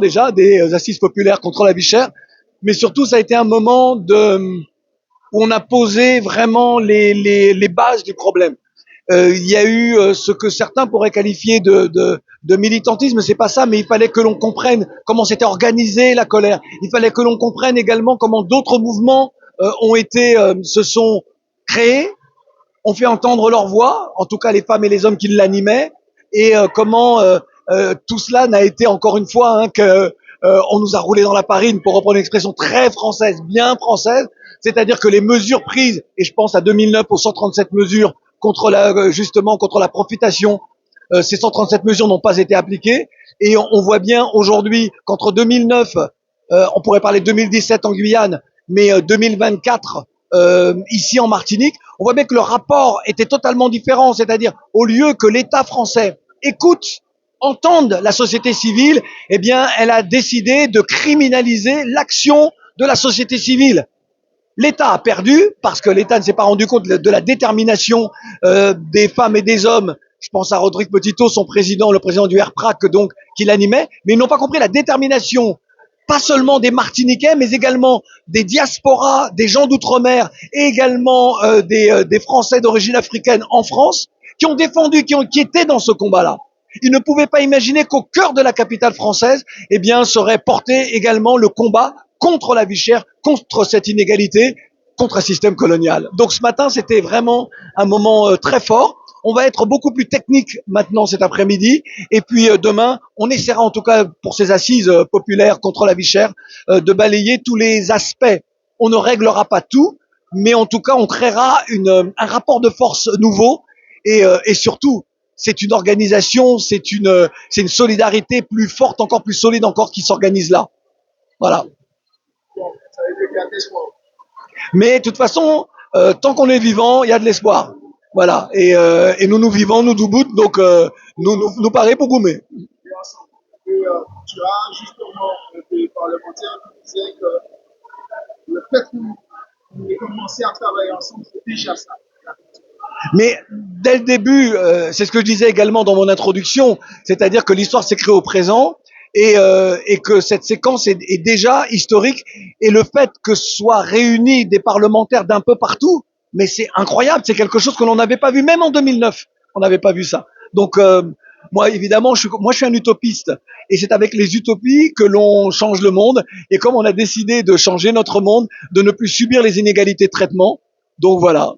Déjà des assises populaires contre la vie chère, mais surtout ça a été un moment où on a posé vraiment les bases du problème. Il y a eu ce que certains pourraient qualifier de militantisme, c'est pas ça, mais il fallait que l'on comprenne comment s'était organisée la colère. Il fallait que l'on comprenne également comment d'autres mouvements se sont créés, ont fait entendre leur voix, en tout cas les femmes et les hommes qui l'animaient, et comment tout cela n'a été encore une fois que on nous a roulé dans la farine, pour reprendre une expression très française, bien française, c'est-à-dire que les mesures prises, et je pense à 2009 aux 137 mesures contre justement contre la profitation, ces 137 mesures n'ont pas été appliquées, et on voit bien aujourd'hui qu'entre 2009, on pourrait parler de 2017 en Guyane, mais 2024 ici en Martinique, on voit bien que le rapport était totalement différent, c'est-à-dire au lieu que l'État français écoute, entende la société civile, eh bien, elle a décidé de criminaliser l'action de la société civile. L'État a perdu parce que l'État ne s'est pas rendu compte de la détermination des femmes et des hommes. Je pense à Rodrigue Petito, son président, le président du RPRAC, donc, qui l'animait, mais ils n'ont pas compris la détermination, pas seulement des Martiniquais, mais également des diasporas, des gens d'outre-mer, et également des Français d'origine africaine en France, qui ont défendu, qui étaient dans ce combat-là. Ils ne pouvaient pas imaginer qu'au cœur de la capitale française, eh bien, serait porté également le combat contre la vie chère, contre cette inégalité, contre un système colonial. Donc ce matin, c'était vraiment un moment très fort. On va être beaucoup plus technique maintenant cet après-midi. Et puis demain, on essaiera en tout cas pour ces assises populaires contre la vie chère de balayer tous les aspects. On ne réglera pas tout, mais en tout cas, on créera un rapport de force nouveau et surtout, c'est une organisation, c'est une solidarité plus forte, encore plus solide encore qui s'organise là. Voilà. Mais de toute façon, tant qu'on est vivant, il y a de l'espoir. Voilà. Et nous vivons, nous debout, donc nous paraît pour gommer. Tu as justement des parlementaires qui disaient que le fait qu'on ait commencé à travailler ensemble, c'est déjà ça. Mais dès le début, c'est ce que je disais également dans mon introduction, c'est-à-dire que l'histoire s'est créée au présent et que cette séquence est déjà historique. Et le fait que soient réunis des parlementaires d'un peu partout, mais c'est incroyable, c'est quelque chose que l'on n'avait pas vu, même en 2009, on n'avait pas vu ça. Donc moi, évidemment, je suis un utopiste, et c'est avec les utopies que l'on change le monde. Et comme on a décidé de changer notre monde, de ne plus subir les inégalités de traitement, donc voilà.